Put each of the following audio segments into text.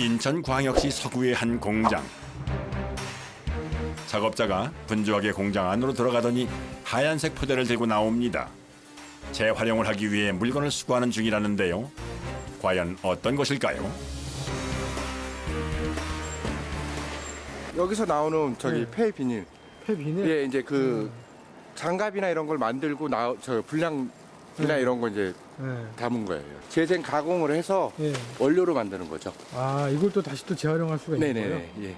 인천광역시 서구의 한 공장. 작업자가 분주하게 공장 안으로 들어가더니 하얀색 포대를 들고 나옵니다. 재활용을 하기 위해 물건을 수거하는 중이라는데요. 과연 어떤 것일까요? 여기서 나오는 네. 폐 비닐. 폐 비닐? 예, 이제 장갑이나 이런 걸 만들고 불량이나 이런 거 이제 네. 담은 거예요. 재생 가공을 해서 예. 원료로 만드는 거죠. 아, 이걸 또 다시 또 재활용할 수가 있는 거예요? 네네네. 예.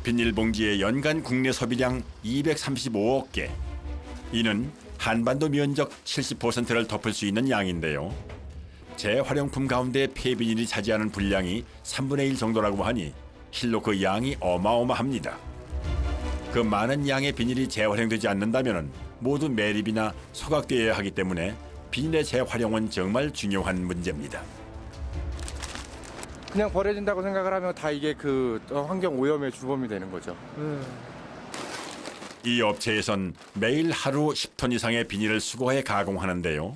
비닐봉지의 연간 국내 소비량 235억 개. 이는 한반도 면적 70%를 덮을 수 있는 양인데요. 재활용품 가운데 폐비닐이 차지하는 분량이 3분의 1 정도라고 하니 실로 그 양이 어마어마합니다. 그 많은 양의 비닐이 재활용되지 않는다면 모두 매립이나 소각되어야 하기 때문에 비닐의 재활용은 정말 중요한 문제입니다. 그냥 버려진다고 생각을 하면 다 이게 환경 오염의 주범이 되는 거죠. 이 업체에선 매일 하루 10톤 이상의 비닐을 수거해 가공하는데요.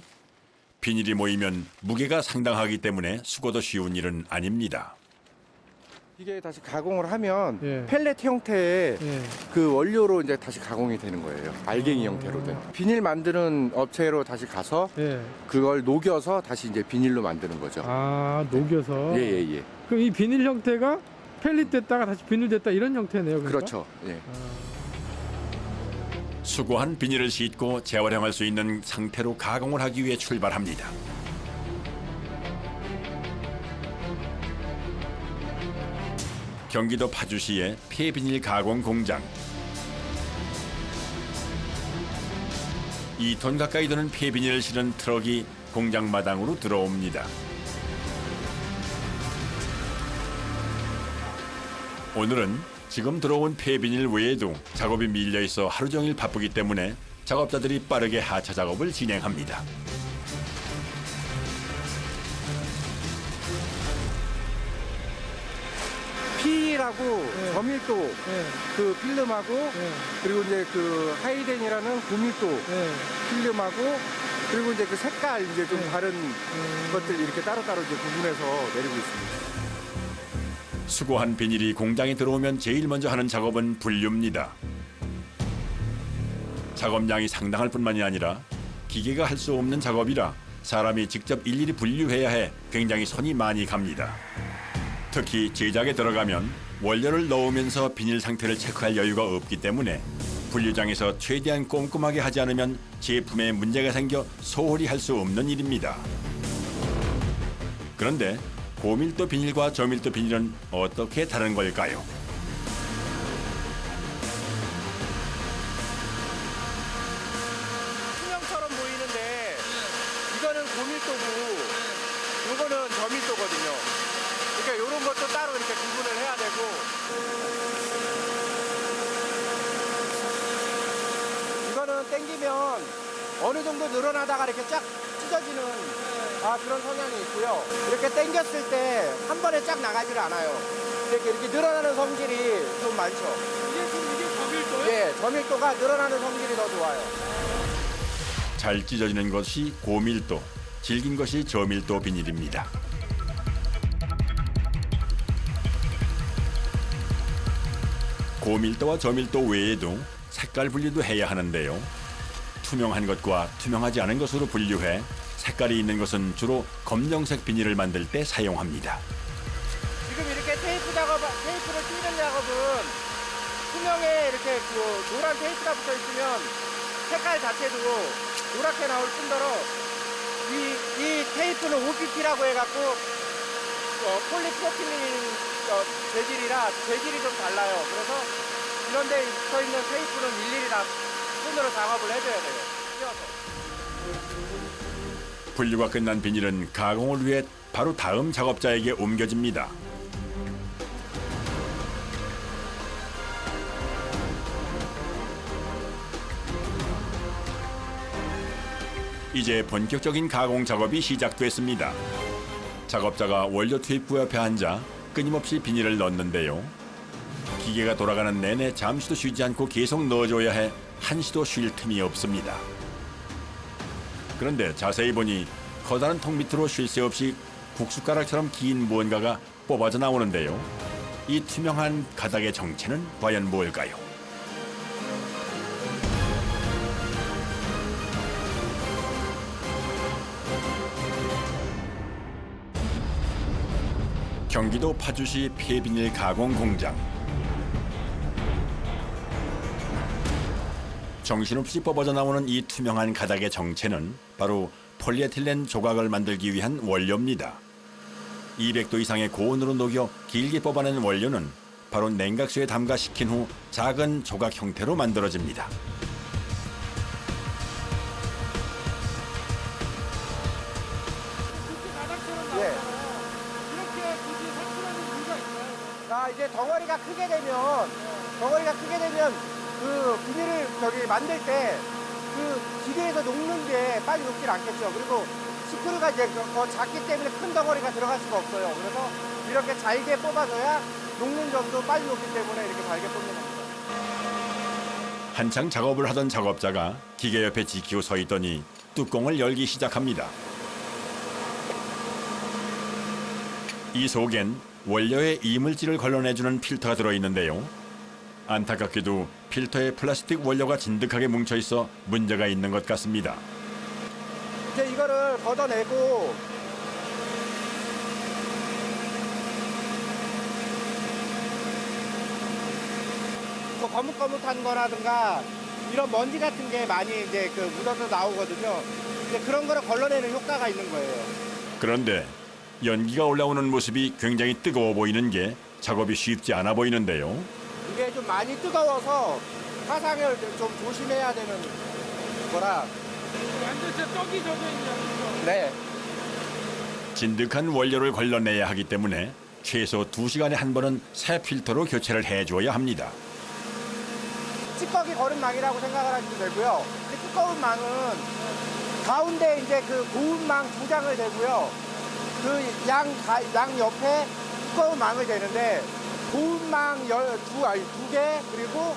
비닐이 모이면 무게가 상당하기 때문에 수거도 쉬운 일은 아닙니다. 이게 다시 가공을 하면 예. 펠렛 형태의 예. 그 원료로 이제 다시 가공이 되는 거예요. 알갱이 형태로 된. 비닐 만드는 업체로 다시 가서 예. 그걸 녹여서 다시 이제 비닐로 만드는 거죠. 아, 녹여서? 예. 그럼 이 비닐 형태가 펠릿 됐다가 다시 비닐 됐다 이런 형태네요. 그러니까? 그렇죠. 예. 수거한 비닐을 싣고 재활용할 수 있는 상태로 가공을 하기 위해 출발합니다. 경기도 파주시의 폐비닐 가공 공장. 2톤 가까이 드는 폐비닐을 실은 트럭이 공장 마당으로 들어옵니다. 오늘은 지금 들어온 폐비닐 외에도 작업이 밀려 있어 하루 종일 바쁘기 때문에 작업자들이 빠르게 하차 작업을 진행합니다. P라고 네. 저밀도 예. 그 필름하고 예. 그리고 이제 하이덴이라는 고밀도 예. 필름하고 그리고 이제 색깔 이제 좀 네. 다른 것들 이렇게 따로따로 이제 구분해서 내리고 있습니다. 수거한 비닐이 공장에 들어오면 제일 먼저 하는 작업은 분류입니다. 작업량이 상당할 뿐만이 아니라 기계가 할 수 없는 작업이라 사람이 직접 일일이 분류해야 해 굉장히 손이 많이 갑니다. 특히 제작에 들어가면 원료를 넣으면서 비닐 상태를 체크할 여유가 없기 때문에 분류장에서 최대한 꼼꼼하게 하지 않으면 제품에 문제가 생겨 소홀히 할 수 없는 일입니다. 그런데 고밀도 비닐과 저밀도 비닐은 어떻게 다른 걸까요? 투명처럼 보이는데 이거는 고밀도고 이거는 저밀도거든요. 그러니까 이런 것도 따로 이렇게 구분을 해야 되고 이거는 당기면 어느 정도 늘어나다가 이렇게 쫙 찢어지는 그런 성향이 있고요. 이렇게 당겼을 때 한 번에 쫙 나가지를 않아요. 이렇게 늘어나는 성질이 좀 많죠. 이게 저밀도예요? 예, 저밀도가 늘어나는 성질이 더 좋아요. 잘 찢어지는 것이 고밀도, 질긴 것이 저밀도 비닐입니다. 고밀도와 저밀도 외에도 색깔 분류도 해야 하는데요. 투명한 것과 투명하지 않은 것으로 분류해 색깔이 있는 것은 주로 검정색 비닐을 만들 때 사용합니다. 지금 이렇게 테이프를 띄는 작업은 투명에 이렇게 노란 테이프가 붙어 있으면 색깔 자체도 노랗게 나올 뿐더러 이 테이프는 OPP라고 해갖고 폴리프로필린 재질이라 재질이 좀 달라요. 그래서 이런 데 붙어 있는 테이프는 일일이 다 손으로 작업을 해줘야 돼요. 띄어서. 분류가 끝난 비닐은 가공을 위해 바로 다음 작업자에게 옮겨집니다. 이제 본격적인 가공 작업이 시작됐습니다. 작업자가 원료 투입구 옆에 앉아 끊임없이 비닐을 넣는데요. 기계가 돌아가는 내내 잠시도 쉬지 않고 계속 넣어줘야 해 한시도 쉴 틈이 없습니다. 그런데 자세히 보니 커다란 통 밑으로 쉴 새 없이 국숟가락처럼 긴 무언가가 뽑아져 나오는데요. 이 투명한 가닥의 정체는 과연 뭘까요? 경기도 파주시 폐비닐 가공 공장. 정신없이 뽑아져 나오는 이 투명한 가닥의 정체는 바로 폴리에틸렌 조각을 만들기 위한 원료입니다. 200도 이상의 고온으로 녹여 길게 뽑아낸 원료는 바로 냉각수에 담가 식힌 후 작은 조각 형태로 만들어집니다. 예. 이제 덩어리가 크게 되면 그 비닐을 저기 만들 때 그 기계에서 녹는 게 빨리 녹질 않겠죠. 그리고 스크류가 이제 더 작기 때문에 큰 덩어리가 들어갈 수가 없어요. 그래서 이렇게 잘게 뽑아줘야 녹는 점도 빨리 녹기 때문에 이렇게 잘게 뽑는 겁니다. 한창 작업을 하던 작업자가 기계 옆에 지키고 서 있더니 뚜껑을 열기 시작합니다. 이 속엔 원료의 이물질을 걸러내주는 필터가 들어있는데요. 안타깝게도 필터에 플라스틱 원료가 진득하게 뭉쳐있어 문제가 있는 것 같습니다. 이제 이거를 걷어내고 뭐 거뭇거뭇한 거라든가 이런 먼지 같은 게 많이 이제 그 묻어서 나오거든요. 이제 그런 거를 걸러내는 효과가 있는 거예요. 그런데 연기가 올라오는 모습이 굉장히 뜨거워 보이는 게 작업이 쉽지 않아 보이는데요. 이게 좀 많이 뜨거워서 화상을 좀 조심해야 되는 거라. 완전 진짜 떡이 젖어 있냐. 네. 진득한 원료를 걸러내야 하기 때문에 최소 2시간에 한 번은 새 필터로 교체를 해줘야 합니다. 찌꺼기 거름망이라고 생각을 하시면 되고요. 이 두꺼운 망은 가운데 이제 그 고운 망 2장을 대고요. 그 양 옆에 두꺼운 망을 대는데 고운 망 2개 그리고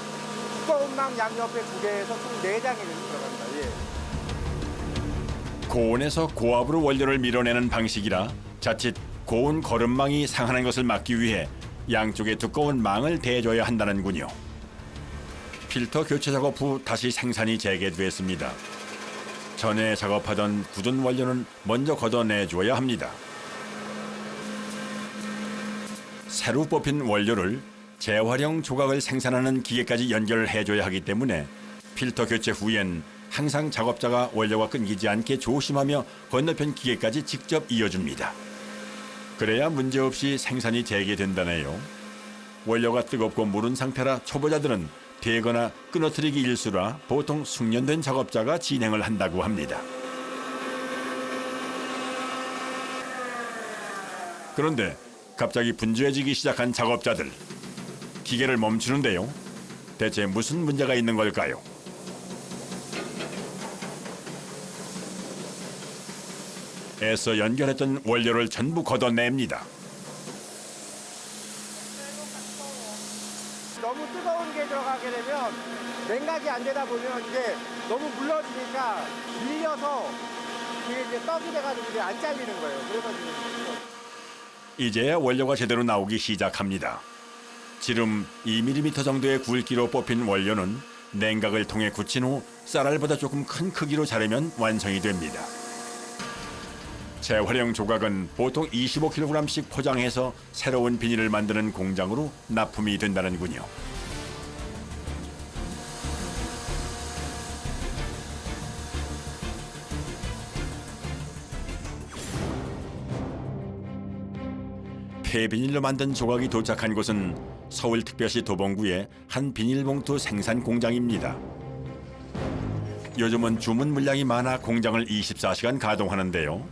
두꺼운 망 양 옆에 2개에서 총 4장이 들어갑니다. 예. 고온에서 고압으로 원료를 밀어내는 방식이라 자칫 고온 거름망이 상하는 것을 막기 위해 양쪽에 두꺼운 망을 대줘야 한다는군요. 필터 교체 작업 후 다시 생산이 재개됐습니다. 전에 작업하던 굳은 원료는 먼저 걷어내줘야 합니다. 새로 뽑힌 원료를 재활용 조각을 생산하는 기계까지 연결해줘야 하기 때문에 필터 교체 후엔 항상 작업자가 원료가 끊기지 않게 조심하며 건너편 기계까지 직접 이어줍니다. 그래야 문제없이 생산이 재개된다네요. 원료가 뜨겁고 무른 상태라 초보자들은 대거나 끊어뜨리기 일수라 보통 숙련된 작업자가 진행을 한다고 합니다. 그런데 갑자기 분주해지기 시작한 작업자들. 기계를 멈추는데요. 대체 무슨 문제가 있는 걸까요? 애써 연결했던 원료를 전부 걷어냅니다. 너무 뜨거운 게 들어가게 되면 냉각이 안 되다 보면 이제 너무 물러지니까 밀려서 이게 이제 떡이 돼가지고 이제 안 잘리는 거예요. 그래서 지금 이제야 원료가 제대로 나오기 시작합니다. 지름 2mm 정도의 굵기로 뽑힌 원료는 냉각을 통해 굳힌 후 쌀알보다 조금 큰 크기로 자르면 완성이 됩니다. 재활용 조각은 보통 25kg씩 포장해서 새로운 비닐을 만드는 공장으로 납품이 된다는군요. 폐비닐로 만든 조각이 도착한 곳은 서울특별시 도봉구의 한 비닐봉투 생산 공장입니다. 요즘은 주문 물량이 많아 공장을 24시간 가동하는데요.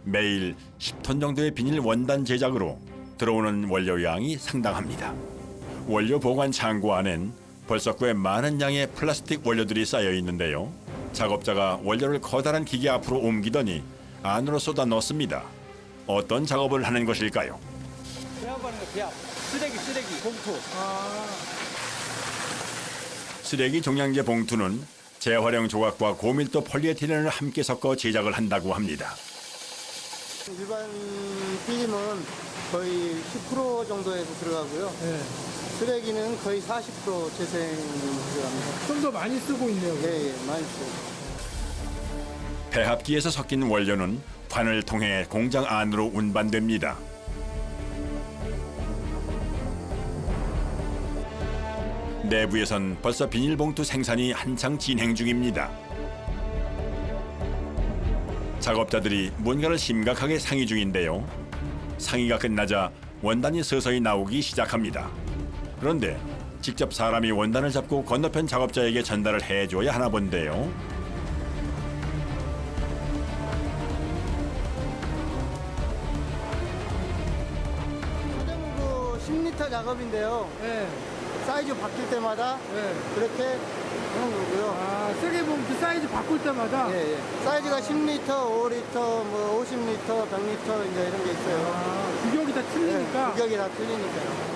매일 10톤 정도의 비닐 원단 제작으로 들어오는 원료 양이 상당합니다. 원료 보관 창고 안엔 벌써 꽤 많은 양의 플라스틱 원료들이 쌓여 있는데요. 작업자가 원료를 커다란 기계 앞으로 옮기더니 안으로 쏟아 넣습니다. 어떤 작업을 하는 것일까요? 배합하는 거 배합. 쓰레기 봉투. 쓰레기 종량제 봉투는 재활용 조각과 고밀도 폴리에틸렌을 함께 섞어 제작을 한다고 합니다. 일반 필름은 거의 10% 정도에서 들어가고요. 예. 쓰레기는 거의 40% 재생 들어갑니다. 좀 더 많이 쓰고 있네요. 예, 많이 쓰고. 배합기에서 섞인 원료는 관을 통해 공장 안으로 운반됩니다. 내부에선 벌써 비닐봉투 생산이 한창 진행 중입니다. 작업자들이 뭔가를 심각하게 상의 중인데요. 상의가 끝나자 원단이 서서히 나오기 시작합니다. 그런데 직접 사람이 원단을 잡고 건너편 작업자에게 전달을 해줘야 하나 본데요. 소대문구 10리터 작업인데요. 예. 사이즈 바뀔 때마다 예. 그렇게 하는 거고요. 아, 쓰레기봉투 사이즈 바꿀 때마다 예. 사이즈가 10리터, 5리터, 뭐 50리터, 100리터 이제 이런 게 있어요. 아, 규격이 다 틀리니까. 구격이 다 틀리니까요.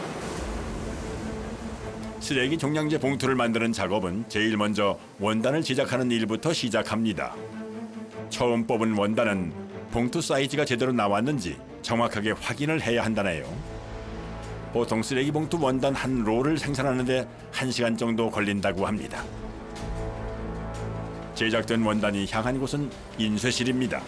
쓰레기 종량제 봉투를 만드는 작업은 제일 먼저 원단을 제작하는 일부터 시작합니다. 처음 뽑은 원단은 봉투 사이즈가 제대로 나왔는지 정확하게 확인을 해야 한다네요. 보통 쓰레기 봉투 원단 한 롤을 생산하는데 1시간 정도 걸린다고 합니다. 제작된 원단이 향한 곳은 인쇄실입니다.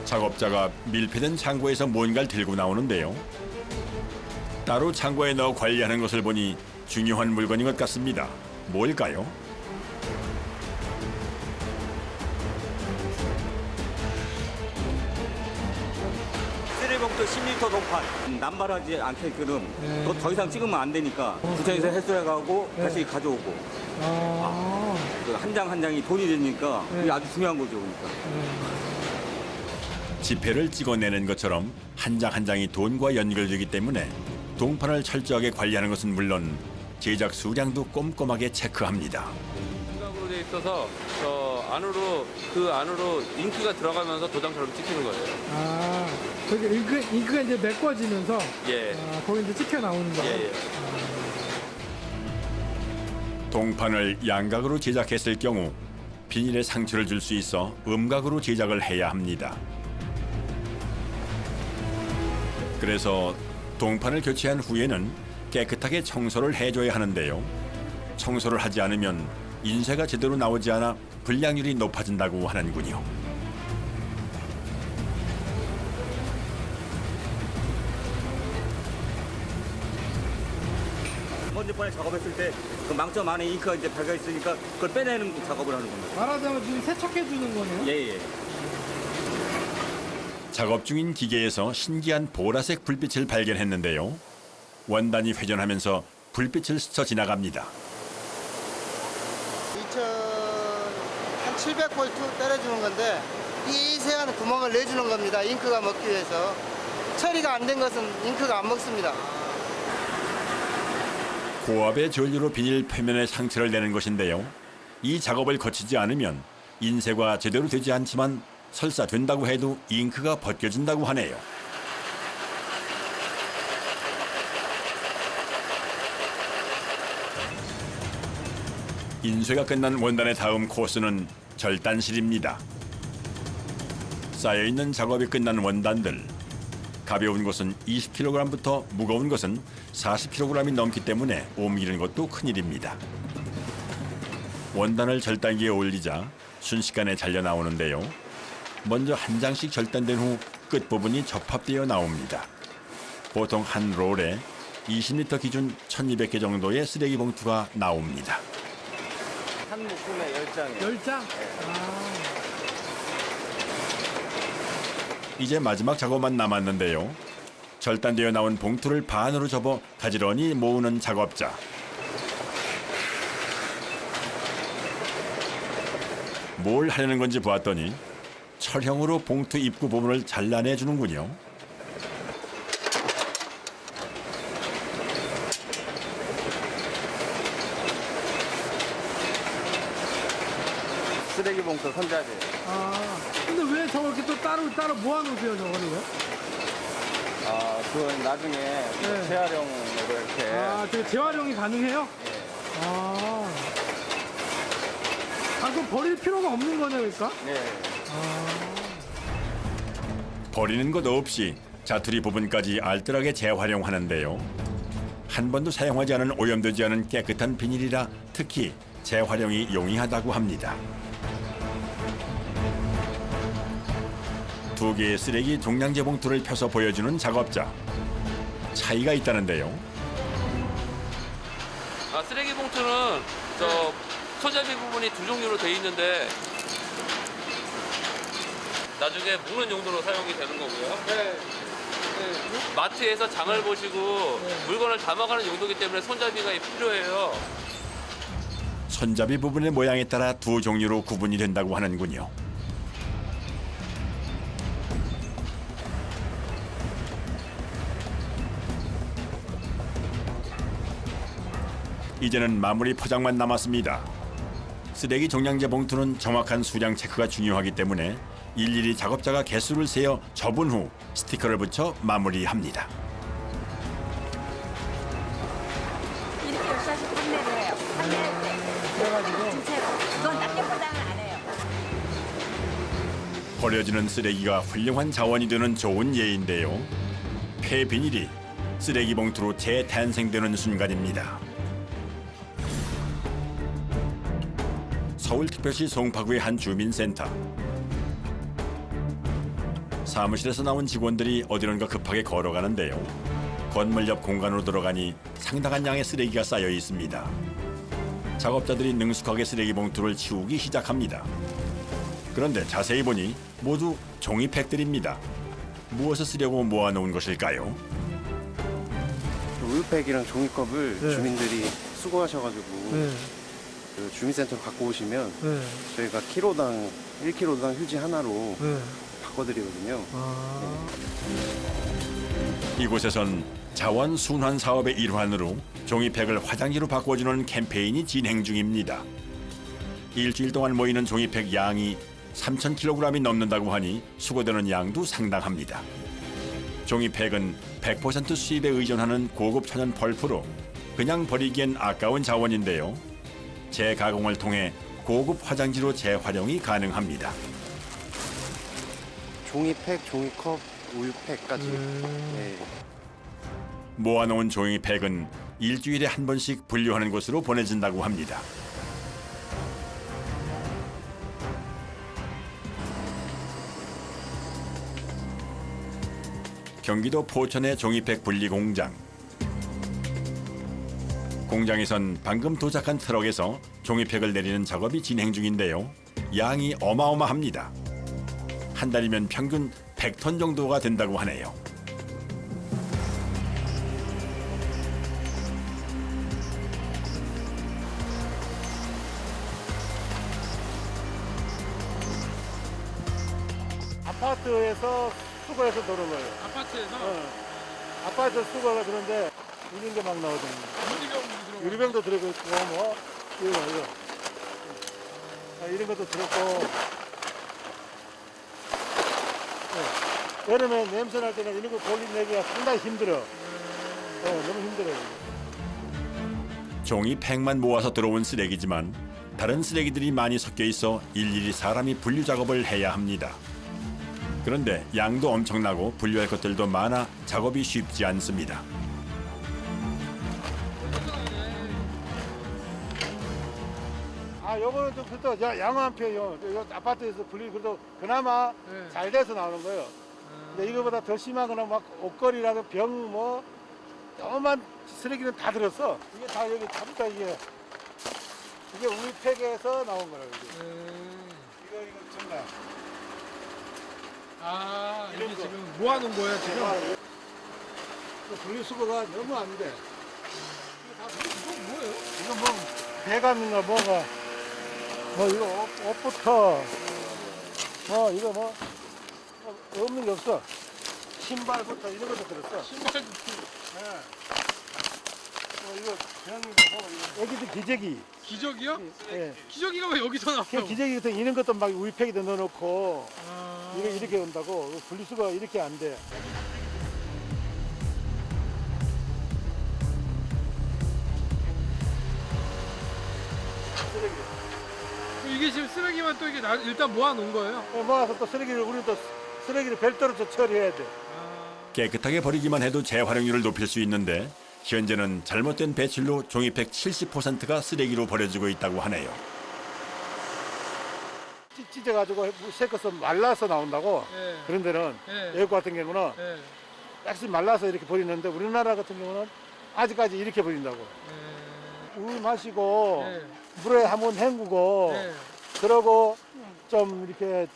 작업자가 밀폐된 창고에서 뭔가를 들고 나오는데요. 따로 창고에 넣어 관리하는 것을 보니 중요한 물건인 것 같습니다. 뭘까요? 쓰레기봉투 10리터 동판 남발하지 않게끔 네. 더 이상 찍으면 안 되니까 구청에서 해소해 가고 네. 다시 가져오고 아. 한 장 한 장이 돈이 되니까 네. 이게 아주 중요한 거죠. 그러니까. 지폐를 찍어내는 것처럼 한 장 한 장이 돈과 연결되기 때문에 동판을 철저하게 관리하는 것은 물론 제작 수량도 꼼꼼하게 체크합니다. 생각으로 돼 있어서 그 안으로 잉크가 들어가면서 도장처럼 찍히는 거예요. 아, 거기 잉크가 이제 메꿔지면서 예. 아, 거기 이제 찍혀 나오는 거예요. 예. 동판을 양각으로 제작했을 경우 비닐에 상처를 줄 수 있어 음각으로 제작을 해야 합니다. 그래서 동판을 교체한 후에는 깨끗하게 청소를 해줘야 하는데요. 청소를 하지 않으면 인쇄가 제대로 나오지 않아 불량률이 높아진다고 하는군요. 먼지판에 작업했을 때 그 망점 안에 잉크가 이제 박혀 있으니까 그걸 빼내는 작업을 하는 겁니다. 말하자면 지금 세척해 주는 거네요. 예. 작업 중인 기계에서 신기한 보라색 불빛을 발견했는데요. 원단이 회전하면서 불빛을 스쳐 지나갑니다. 2700V 때려주는 건데 미세한 구멍을 내주는 겁니다. 잉크가 먹기 위해서. 처리가 안 된 것은 잉크가 안 먹습니다. 고압의 전류로 비닐 표면에 상처를 내는 것인데요. 이 작업을 거치지 않으면 인쇄가 제대로 되지 않지만 설사 된다고 해도 잉크가 벗겨진다고 하네요. 인쇄가 끝난 원단의 다음 코스는 절단실입니다. 쌓여있는 작업이 끝난 원단들. 가벼운 것은 20kg부터 무거운 것은 40kg이 넘기 때문에 옮기는 것도 큰일입니다. 원단을 절단기에 올리자 순식간에 잘려 나오는데요. 먼저 한 장씩 절단된 후 끝부분이 접합되어 나옵니다. 보통 한 롤에 20리터 기준 1200개 정도의 쓰레기 봉투가 나옵니다. 한 묶음에 10장이에요. 10장? 아. 이제 마지막 작업만 남았는데요. 절단되어 나온 봉투를 반으로 접어 가지런히 모으는 작업자. 뭘 하려는 건지 보았더니 철형으로 봉투 입구 부분을 잘라내주는군요. 쓰레기봉투 손잡이에요. 아. 근데 왜 저렇게 또 따로 모아놓으세요, 저거를? 그건 나중에 네. 재활용으로 이렇게. 아, 저게 재활용이 가능해요? 아. 아, 그럼 버릴 필요가 없는 거네, 그러니까? 네. 아. 버리는 것 없이 자투리 부분까지 알뜰하게 재활용하는데요. 한 번도 사용하지 않은 오염되지 않은 깨끗한 비닐이라 특히 재활용이 용이하다고 합니다. 두 개의 쓰레기 종량제 봉투를 펴서 보여주는 작업자. 차이가 있다는데요. 쓰레기 봉투는 저 손잡이 부분이 두 종류로 돼 있는데 나중에 묵는 용도로 사용이 되는 거고요. 마트에서 장을 보시고 물건을 담아가는 용도이기 때문에 손잡이가 필요해요. 손잡이 부분의 모양에 따라 두 종류로 구분이 된다고 하는군요. 이제는 마무리 포장만 남았습니다. 쓰레기 종량제 봉투는 정확한 수량 체크가 중요하기 때문에 일일이 작업자가 개수를 세어 접은 후 스티커를 붙여 마무리합니다. 이렇게 열사씩 판매를 해요. 판매할 때. 그래가지고 주체로. 이건 낱개 포장을 안 해요. 버려지는 쓰레기가 훌륭한 자원이 되는 좋은 예인데요. 폐비닐이 쓰레기 봉투로 재탄생되는 순간입니다. 서울특별시 송파구의 한 주민센터. 사무실에서 나온 직원들이 어디론가 급하게 걸어가는데요. 건물 옆 공간으로 들어가니 상당한 양의 쓰레기가 쌓여 있습니다. 작업자들이 능숙하게 쓰레기 봉투를 치우기 시작합니다. 그런데 자세히 보니 모두 종이팩들입니다. 무엇을 쓰려고 모아놓은 것일까요? 우유팩이랑 종이컵을 네. 주민들이 수거하셔가지고 그 주민센터로 갖고 오시면 저희가 키로당 1kg당 휴지 하나로 바꿔드리거든요. 이곳에선 자원 순환 사업의 일환으로 종이팩을 화장지로 바꿔주는 캠페인이 진행 중입니다. 일주일 동안 모이는 종이팩 양이 3,000kg이 넘는다고 하니 수거되는 양도 상당합니다. 종이팩은 100% 수입에 의존하는 고급 천연 펄프로 그냥 버리기엔 아까운 자원인데요. 재가공을 통해 고급 화장지로 재활용이 가능합니다. 종이팩, 종이컵, 우유팩까지. 네. 모아놓은 종이팩은 일주일에 한 번씩 분류하는 곳으로 보내진다고 합니다. 경기도 포천의 종이팩 분리 공장. 공장에선 방금 도착한 트럭에서 종이팩을 내리는 작업이 진행 중인데요. 양이 어마어마합니다. 한 달이면 평균 100톤 정도가 된다고 하네요. 아파트에서 수거해서 도는 거예요. 아파트에서 아파트 수거가 그런데 이런 게 막 나오잖아요. 유리병도 들어있고 뭐 이거 이런 것도 들었고 여름에 냄새 날 때는 이런 거 돌리내기가 상당히 힘들어. 너무 힘들어요. 종이팩만 모아서 들어온 쓰레기지만 다른 쓰레기들이 많이 섞여 있어 일일이 사람이 분류 작업을 해야 합니다. 그런데 양도 엄청나고 분류할 것들도 많아 작업이 쉽지 않습니다. 요거는 좀 그래도 양호한 편이요. 요 아파트에서 분리 그래도 그나마 잘 돼서 나오는 거예요. 근데 이거보다 더 심하거나 막 옷걸이라도 병 뭐 조그만 쓰레기는 다 들었어. 이게 다 여기 전부 다 이게 우유팩에서 나온 거라고. 이거 전부 다. 이게 지금 모아놓은 거예요 지금? 분리수거가 너무 안 돼. 이거 뭐예요? 이거 뭐 배감인가 뭐가 뭐 이거 옷부터 뭐 이거 뭐 없는 게 없어. 신발부터 이런 것도 들었어. 신발 이거 병이고 애기들 기저귀. 기저귀요? 예. 기저귀가 왜 여기서 나와요? 기저귀 같은 이런 것도 막 우유팩에다 넣어놓고 이렇게 온다고. 분리수거가 이렇게 안 돼. 이게 지금 쓰레기만 또 이게 일단 모아놓은 거예요? 모아서 또 쓰레기를 우리 또 쓰레기를 별도로 또 처리해야 돼. 깨끗하게 버리기만 해도 재활용률을 높일 수 있는데 현재는 잘못된 배출로 종이팩 70%가 쓰레기로 버려지고 있다고 하네요. 찢어가지고 섞어서 말라서 나온다고. 그런 데는 외국 같은 경우는 딱지 말라서 이렇게 버리는데 우리나라 같은 경우는 아직까지 이렇게 버린다고. 우유 마시고 물에 한번 헹구고 그러고 좀 이렇게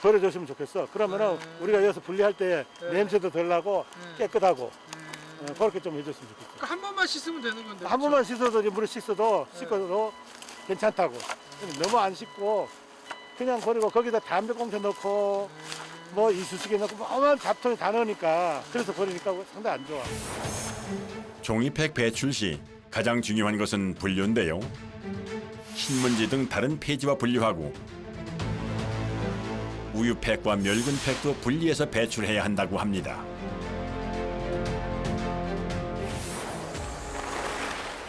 버려줬으면 좋겠어. 그러면은 우리가 여기서 분리할 때 냄새도 덜 나고 깨끗하고 그렇게 좀 해줬으면 좋겠어. 한 번만 씻으면 되는 건데. 한 번만 씻어도 이제 물에 씻어도 괜찮다고. 너무 안 씻고 그냥 버리고 거기다 담배꽁초 넣고 뭐 이쑤시개 넣고 뭐만 잡통이 다 넣으니까 그래서 버리니까 상당히 안 좋아. 종이팩 배출 시 가장 중요한 것은 분류인데요. 신문지 등 다른 폐지와 분류하고 우유팩과 멸균팩도 분리해서 배출해야 한다고 합니다.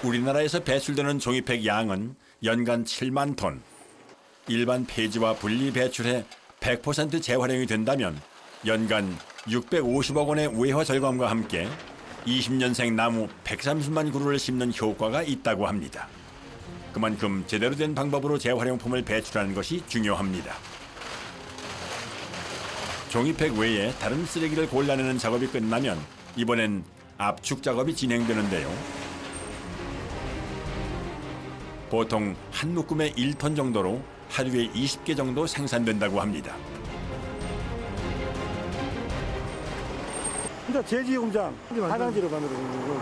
우리나라에서 배출되는 종이팩 양은 연간 7만 톤. 일반 폐지와 분리 배출해 100% 재활용이 된다면 연간 650억 원의 외화 절감과 함께 20년생 나무 130만 그루를 심는 효과가 있다고 합니다. 그만큼 제대로 된 방법으로 재활용품을 배출하는 것이 중요합니다. 종이팩 외에 다른 쓰레기를 골라내는 작업이 끝나면 이번엔 압축 작업이 진행되는데요. 보통 한 묶음에 1톤 정도로 하루에 20개 정도 생산된다고 합니다. 그러니까 제지 공장 화장지로 만들어주는 거고.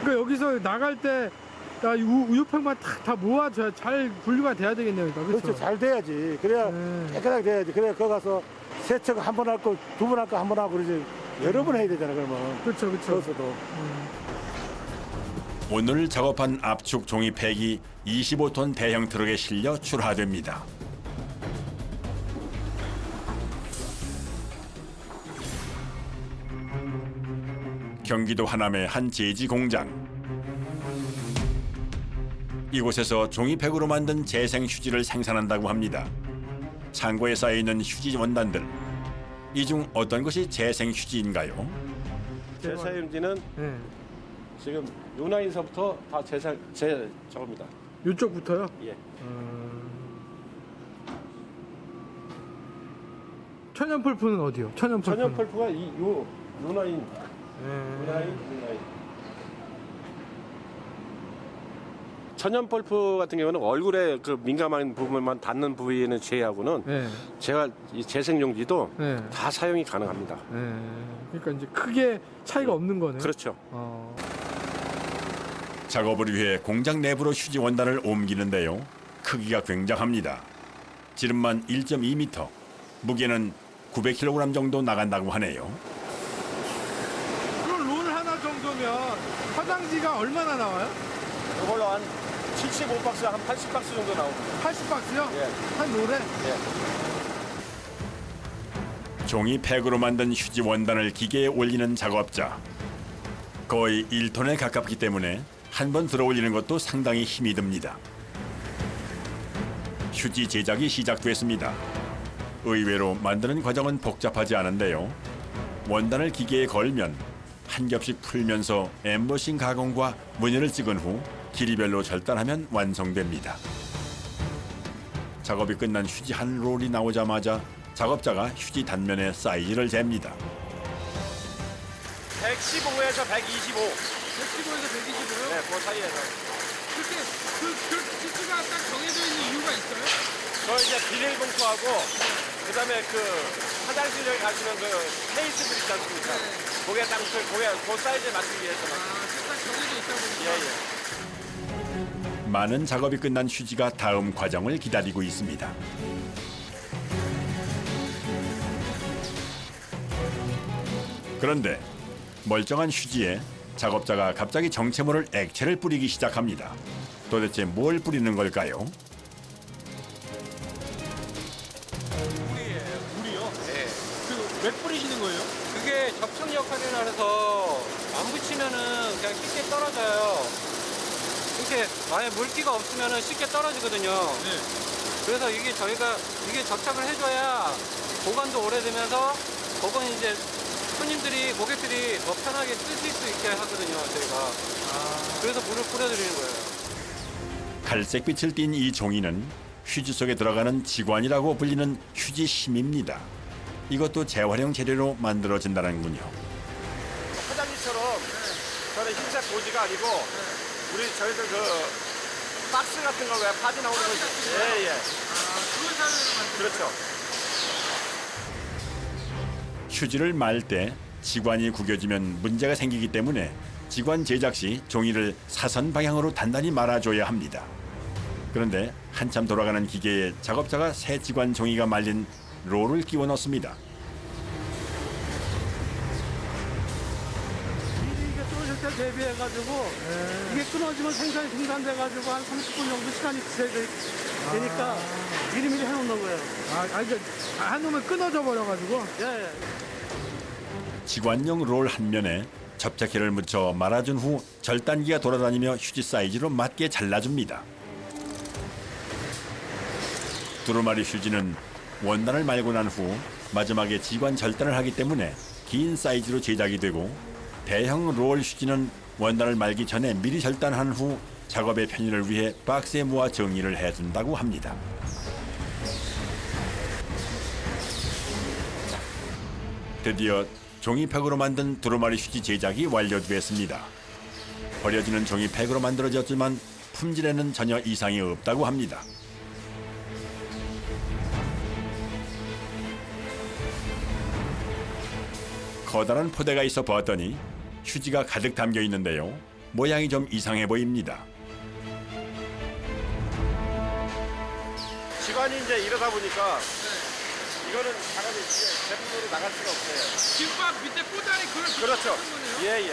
그러니까 여기서 나갈 때 우유팩만 다 모아줘야 잘 분류가 돼야 되겠네요. 그러니까. 그렇죠. 잘 돼야지. 그래야 깨끗하게 돼야지. 그래야 거기 가서 세척 한 번 하고 두 번 할까 한 번 하고 그러지 여러 번 해야 되잖아. 그러면. 그렇죠. 거기서도. 오늘 작업한 압축 종이팩이 25톤 대형 트럭에 실려 출하됩니다. 경기도 하남의 한 제지 공장. 이곳에서 종이팩으로 만든 재생 휴지를 생산한다고 합니다. 창고에 쌓여있는 휴지 원단들. 이 중 어떤 것이 재생 휴지인가요? 재사용지는 지금 요 라인서부터 다 저겁니다. 이쪽부터요? 예. 천연 펄프는 어디요? 천연 펄프가 요 라인입니다. 요 라인. 천연 펄프 같은 경우는 얼굴에 그 민감한 부분만 닿는 부위에는 제외하고는 제가 이 재생용지도 다 사용이 가능합니다. 그러니까 이제 크게 차이가 없는 거네요. 그렇죠. 작업을 위해 공장 내부로 휴지 원단을 옮기는데요. 크기가 굉장합니다. 지름만 1.2m, 무게는 900kg 정도 나간다고 하네요. 그럼 롤 하나 정도면 화장지가 얼마나 나와요? 이걸로 한 75박스, 한 80박스 정도 나옵니다. 80박스요? 예. 한 롤에? 종이팩으로 만든 휴지 원단을 기계에 올리는 작업자. 거의 1톤에 가깝기 때문에 한 번 들어올리는 것도 상당히 힘이 듭니다. 휴지 제작이 시작됐습니다. 의외로 만드는 과정은 복잡하지 않은데요. 원단을 기계에 걸면 한 겹씩 풀면서 엠보싱 가공과 무늬를 찍은 후 길이별로 절단하면 완성됩니다. 작업이 끝난 휴지 한 롤이 나오자마자 작업자가 휴지 단면의 사이즈를 잽니다. 115에서 125. 115에서 120으로요? 네, 그 사이에서. 그렇게 그 수치가 딱 정해져 있는 이유가 있어요? 저 이제 비닐봉투하고 그다음에 그 화장실에 가시면 그 케이스들 있지 않습니까? 그게 딱 그 사이즈에 맞추기 위해서만. 딱 정해져 있다 보니까. 예. 많은 작업이 끝난 휴지가 다음 과정을 기다리고 있습니다. 그런데 멀쩡한 휴지에 작업자가 갑자기 정체모를 액체를 뿌리기 시작합니다. 도대체 뭘 뿌리는 걸까요? 물이요? 네. 왜 뿌리시는 거예요? 그게 접착 역할을 하면서 안 붙이면은 그냥 쉽게 떨어져요. 이렇게 만약 물기가 없으면은 쉽게 떨어지거든요. 그래서 이게 저희가 이게 접착을 해줘야 보관도 오래되면서 그건 이제 손님들이 고객들이 더 편하게 쓰실 수 있게 하거든요, 저희가. 그래서 물을 뿌려드리는 거예요. 갈색빛을 띤 이 종이는 휴지 속에 들어가는 지관이라고 불리는 휴지 심입니다. 이것도 재활용 재료로 만들어진다는군요. 포장지처럼 저는 흰색 보지가 아니고 저희들 그 박스 같은 걸 왜 파지 나오는 거죠? 예, 예. 그걸 사용해서 그렇죠. 휴지를 말 때 지관이 구겨지면 문제가 생기기 때문에 지관 제작 시 종이를 사선 방향으로 단단히 말아줘야 합니다. 그런데 한참 돌아가는 기계에 작업자가 새 지관 종이가 말린 롤을 끼워 넣습니다. 미리 이게 떨어질 때 대비해가지고 이게 끊어지면 생산이 중단돼가지고 한 30분 정도 시간이 되니까 미리미리 해놓는 거예요. 그러니까 해놓으면 끊어져 버려가지고. 예. 지관용 롤 한 면에 접착제를 묻혀 말아준 후 절단기가 돌아다니며 휴지 사이즈로 맞게 잘라줍니다. 두루마리 휴지는 원단을 말고 난 후 마지막에 지관 절단을 하기 때문에 긴 사이즈로 제작이 되고, 대형 롤 휴지는 원단을 말기 전에 미리 절단한 후 작업의 편의를 위해 박스에 모아 정리를 해둔다고 합니다. 드디어 종이팩으로 만든 두루마리 휴지 제작이 완료됐습니다. 버려지는 종이팩으로 만들어졌지만 품질에는 전혀 이상이 없다고 합니다. 커다란 포대가 있어 보았더니 휴지가 가득 담겨 있는데요. 모양이 좀 이상해 보입니다. 직원이 이제 이러다 보니까 이거는 당연히 제품으로 나갈 수가 없어요. 김밥 밑에 포장이 그렇죠. 예, 예.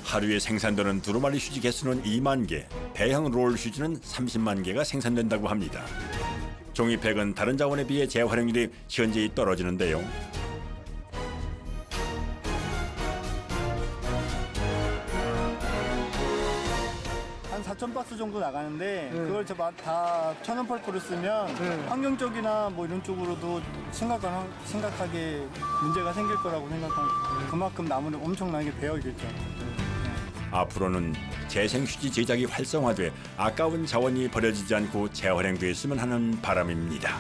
하루에 생산되는 두루마리 휴지 개수는 2만 개, 대형 롤 휴지는 30만 개가 생산된다고 합니다. 종이팩은 다른 자원에 비해 재활용률이 현저히 떨어지는데요. 한 4,000박스 정도 나가는데 그걸 다 천연펄프를 쓰면 환경적이나 뭐 이런 쪽으로도 심각하게 문제가 생길 거라고 생각합니다. 그만큼 나무를 엄청나게 베어야겠죠. 앞으로는 재생 휴지 제작이 활성화돼 아까운 자원이 버려지지 않고 재활용됐으면 하는 바람입니다.